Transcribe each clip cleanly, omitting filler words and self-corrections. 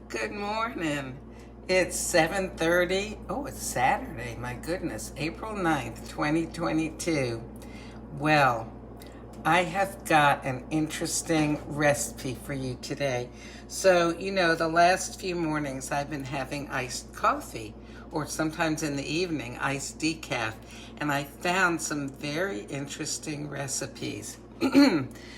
Good morning. It's 7:30. Oh, it's Saturday. My goodness. April 9th, 2022. Well, I have got an interesting recipe for you today. So, the last few mornings I've been having iced coffee, or sometimes in the evening, iced decaf, and I found some very interesting recipes.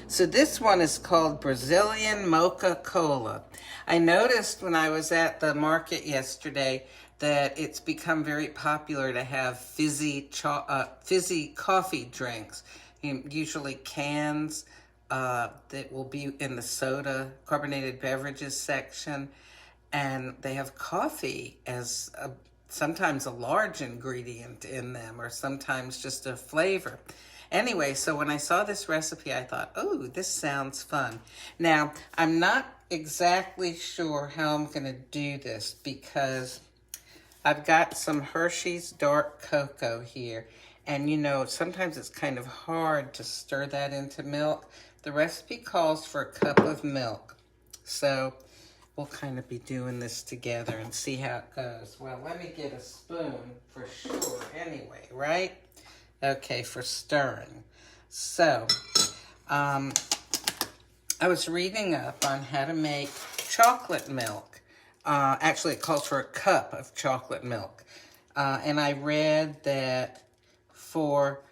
So this one is called Brazilian Mocha Cola. I noticed when I was at the market yesterday that it's become very popular to have fizzy coffee drinks, usually cans that will be in the soda, carbonated beverages section, and they have coffee as sometimes a large ingredient in them, or sometimes just a flavor. Anyway, so when I saw this recipe, I thought, oh, this sounds fun. Now, I'm not exactly sure how I'm going to do this because I've got some Hershey's dark cocoa here. And sometimes it's kind of hard to stir that into milk. The recipe calls for a cup of milk. So we'll kind of be doing this together and see how it goes. Well, let me get a spoon for sure anyway, right? Okay, for stirring. So, I was reading up on how to make chocolate milk. Actually, it calls for a cup of chocolate milk. And I read that for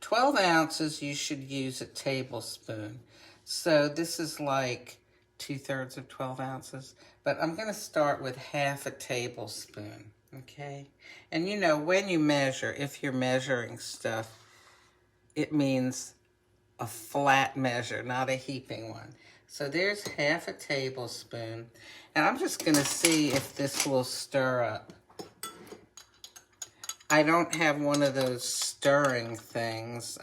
12 ounces, you should use a tablespoon. So this is like 2/3 of 12 ounces. But I'm going to start with half a tablespoon. Okay? And when you measure, if you're measuring stuff, it means a flat measure, not a heaping one. So there's half a tablespoon. And I'm just going to see if this will stir up. I don't have one of those stirring things,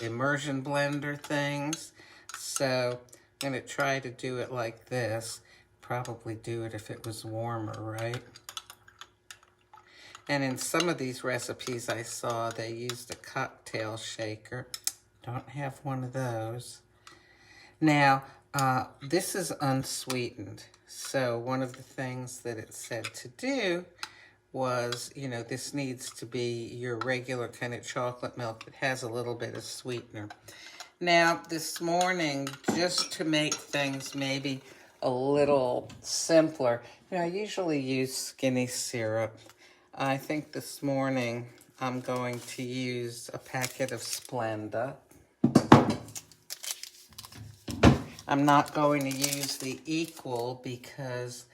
immersion blender things. So I'm going to try to do it like this. Probably do it if it was warmer, right? And in some of these recipes I saw, they used a cocktail shaker. Don't have one of those. Now, this is unsweetened. So one of the things that it said to do was, this needs to be your regular kind of chocolate milk that has a little bit of sweetener. Now, this morning, just to make things maybe a little simpler, I usually use skinny syrup. I think this morning I'm going to use a packet of Splenda. I'm not going to use the equal because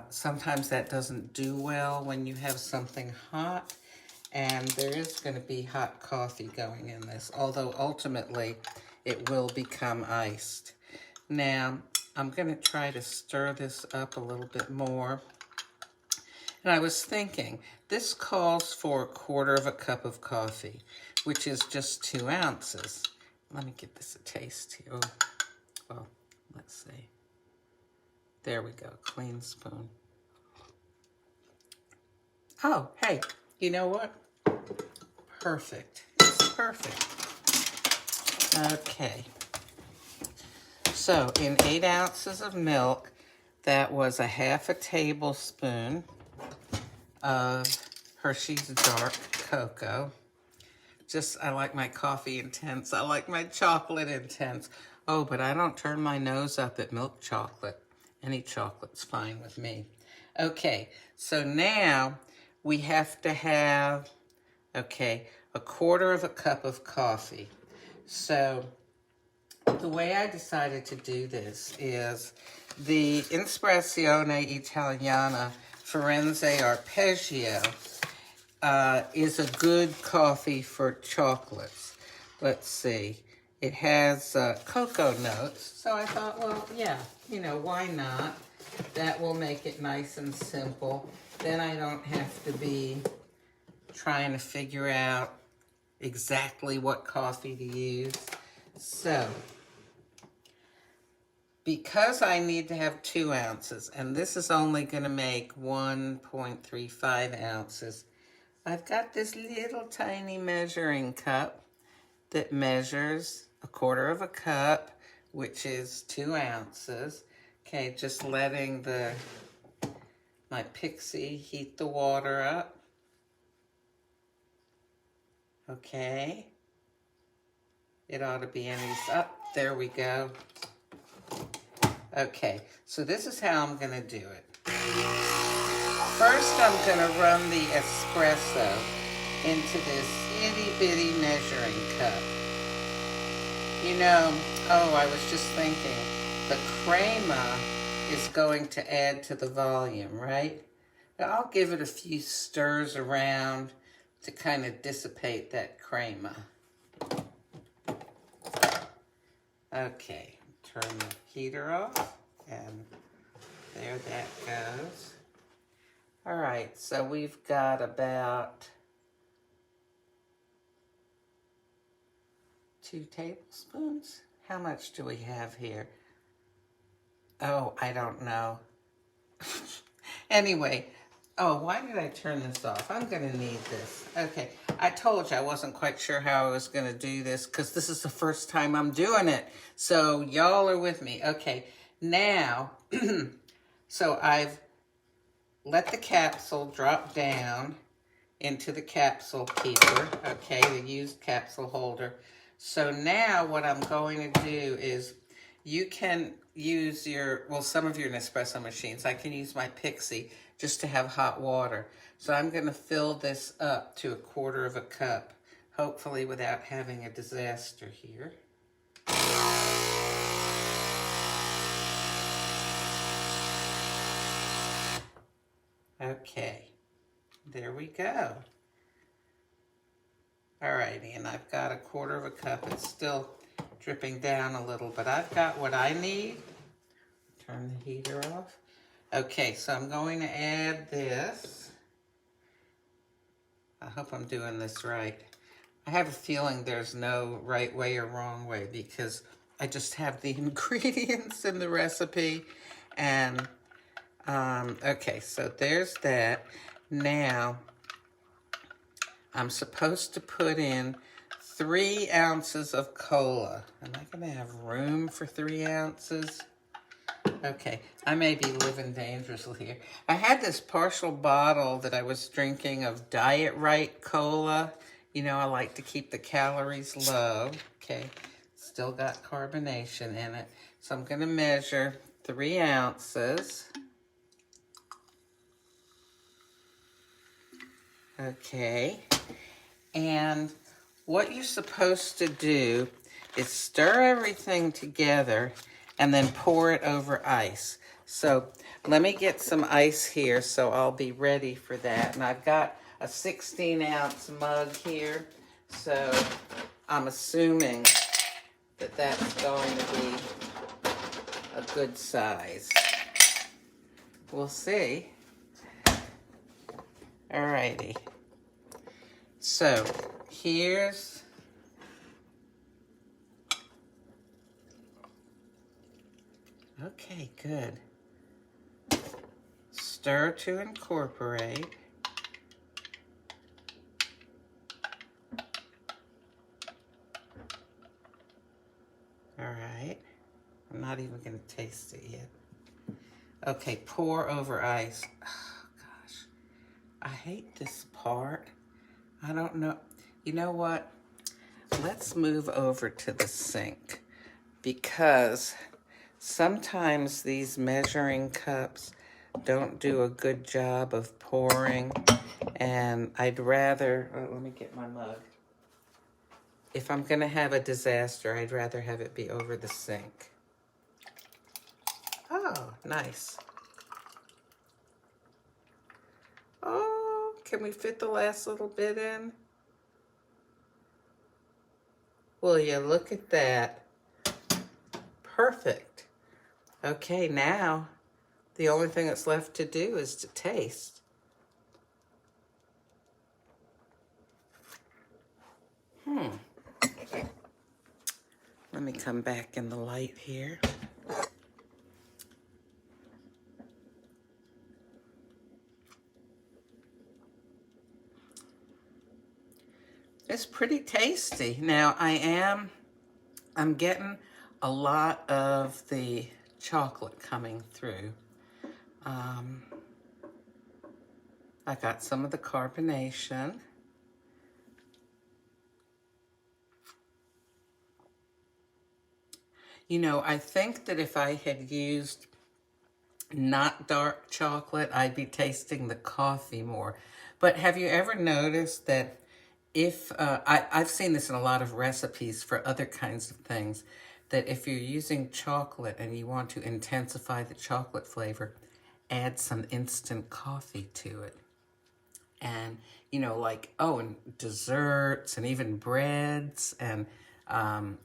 sometimes that doesn't do well when you have something hot. And there is going to be hot coffee going in this, although ultimately it will become iced. Now, I'm going to try to stir this up a little bit more. And I was thinking, this calls for 1/4 cup of coffee, which is just 2 ounces. Let me give this a taste here. Oh, well, let's see. There we go, clean spoon. Oh, hey, you know what? Perfect. It's perfect. Okay. So in 8 ounces of milk, that was a half a tablespoon of Hershey's dark cocoa. I like my coffee intense. I like my chocolate intense. Oh, but I don't turn my nose up at milk chocolate. Any chocolate's fine with me. Okay, so now we have to have, a 1/4 cup of coffee. So the way I decided to do this is the Nespresso Italiana Firenze Arpeggio is a good coffee for chocolates. Let's see. It has cocoa notes, so I thought, well, yeah, why not? That will make it nice and simple. Then I don't have to be trying to figure out exactly what coffee to use. So, because I need to have 2 ounces, and this is only going to make 1.35 ounces, I've got this little tiny measuring cup that measures 1/4 cup, which is 2 ounces. Okay, just letting my Pixie heat the water up. Okay. It ought to be any up. There we go. Okay, so this is how I'm gonna do it. First, I'm gonna run the espresso into this itty bitty measuring cup. You know, oh, I was just thinking, the crema is going to add to the volume, right? Now, I'll give it a few stirs around to kind of dissipate that crema. Okay, turn the heater off, and there that goes. All right, so we've got about 2 tablespoons. How much do we have here? Oh, I don't know. Anyway, oh, why did I turn this off? I'm gonna need this. Okay, I told you I wasn't quite sure how I was gonna do this because this is the first time I'm doing it. So y'all are with me. Okay, now, so I've let the capsule drop down into the capsule keeper, okay, the used capsule holder. So now what I'm going to do is, you can use some of your Nespresso machines. I can use my Pixie just to have hot water. So I'm going to fill this up to 1/4 cup, hopefully without having a disaster here. Okay, there we go. Alrighty, and I've got 1/4 cup. It's still dripping down a little, but I've got what I need. Turn the heater off. Okay, so I'm going to add this. I hope I'm doing this right. I have a feeling there's no right way or wrong way because I just have the ingredients in the recipe. And, okay, so there's that. Now, I'm supposed to put in 3 ounces of cola. Am I going to have room for 3 ounces? Okay, I may be living dangerously here. I had this partial bottle that I was drinking of Diet Right cola. You know, I like to keep the calories low. Okay, still got carbonation in it. So I'm going to measure 3 ounces. Okay, and what you're supposed to do is stir everything together and then pour it over ice. So let me get some ice here so I'll be ready for that. And I've got a 16-ounce mug here, so I'm assuming that that's going to be a good size. We'll see. Alrighty. So here's okay, good. Stir to incorporate. All right. I'm not even going to taste it yet. Okay, pour over ice. Oh, gosh. I hate this part. I don't know. You know what? Let's move over to the sink because sometimes these measuring cups don't do a good job of pouring, and I'd rather, let me get my mug. If I'm gonna have a disaster, I'd rather have it be over the sink. Oh, nice. Oh, can we fit the last little bit in? Will you look at that? Perfect. Okay, now the only thing that's left to do is to taste. Let me come back in the light here. It's pretty tasty. Now I'm getting a lot of the chocolate coming through. I got some of the carbonation. You know, I think that if I had used not dark chocolate, I'd be tasting the coffee more. But have you ever noticed that if, I've seen this in a lot of recipes for other kinds of things, that if you're using chocolate and you want to intensify the chocolate flavor, add some instant coffee to it. And, you know, like, oh, and desserts and even breads and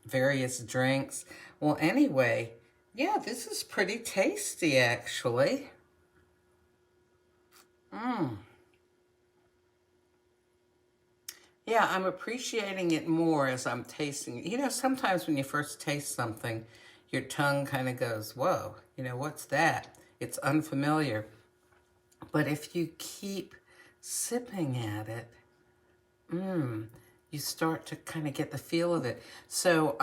various drinks. Well, anyway, yeah, this is pretty tasty, actually. Yeah, I'm appreciating it more as I'm tasting it. You know, sometimes when you first taste something, your tongue kind of goes, whoa, you know, what's that? It's unfamiliar. But if you keep sipping at it, you start to kind of get the feel of it. So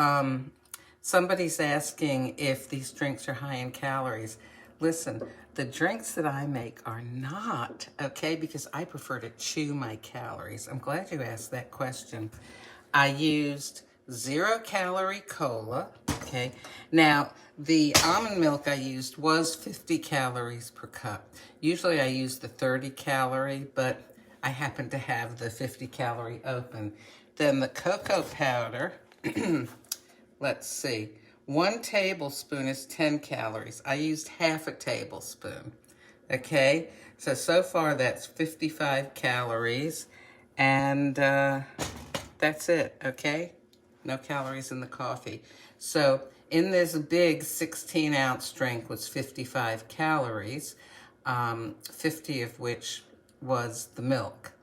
somebody's asking if these drinks are high in calories. Listen, the drinks that I make are not, okay, because I prefer to chew my calories. I'm glad you asked that question. I used 0-calorie cola, okay. Now, the almond milk I used was 50 calories per cup. Usually I use the 30-calorie, but I happen to have the 50-calorie open. Then the cocoa powder, let's see, 1 tablespoon is 10 calories. I used half a tablespoon, okay? So far that's 55 calories, and that's it, okay? No calories in the coffee. So in this big 16-ounce drink was 55 calories, 50 of which was the milk.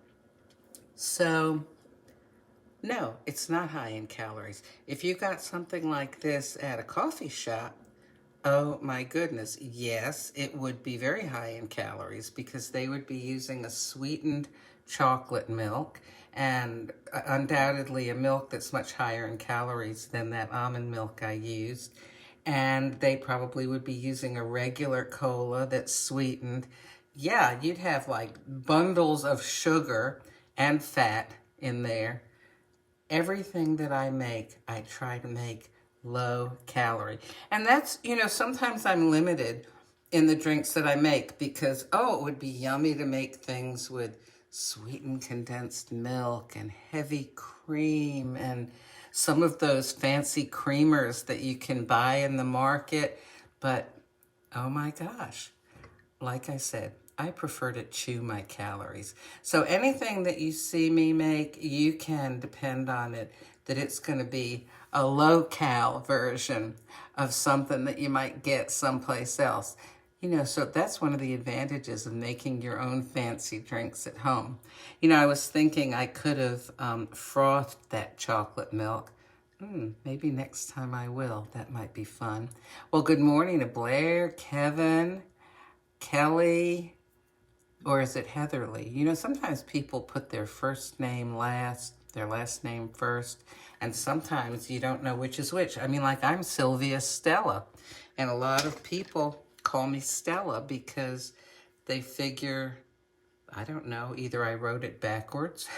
So, no, it's not high in calories. If you got something like this at a coffee shop, oh my goodness, yes, it would be very high in calories because they would be using a sweetened chocolate milk and undoubtedly a milk that's much higher in calories than that almond milk I used. And they probably would be using a regular cola that's sweetened. Yeah, you'd have like bundles of sugar and fat in there. Everything that I make, I try to make low calorie. And that's, you know, sometimes I'm limited in the drinks that I make because, oh, it would be yummy to make things with sweetened condensed milk and heavy cream and some of those fancy creamers that you can buy in the market. But, oh my gosh, like I said, I prefer to chew my calories. So anything that you see me make, you can depend on it, that it's going to be a low-cal version of something that you might get someplace else. You know, so that's one of the advantages of making your own fancy drinks at home. You know, I was thinking I could have frothed that chocolate milk. Maybe next time I will. That might be fun. Well, good morning to Blair, Kevin, Kelly, or is it Heatherly? You know, sometimes people put their first name last, their last name first, and sometimes you don't know which is which. I mean, like I'm Sylvia Stella, and a lot of people call me Stella because they figure, I don't know, either I wrote it backwards,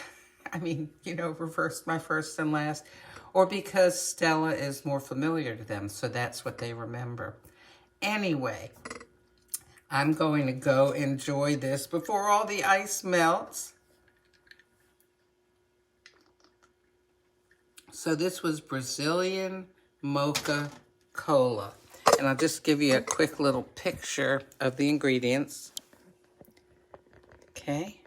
I mean, you know, reversed my first and last, or because Stella is more familiar to them, so that's what they remember. Anyway, I'm going to go enjoy this before all the ice melts. So this was Brazilian Mocha Cola. And I'll just give you a quick little picture of the ingredients. Okay.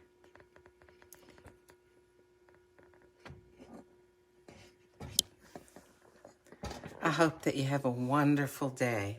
I hope that you have a wonderful day.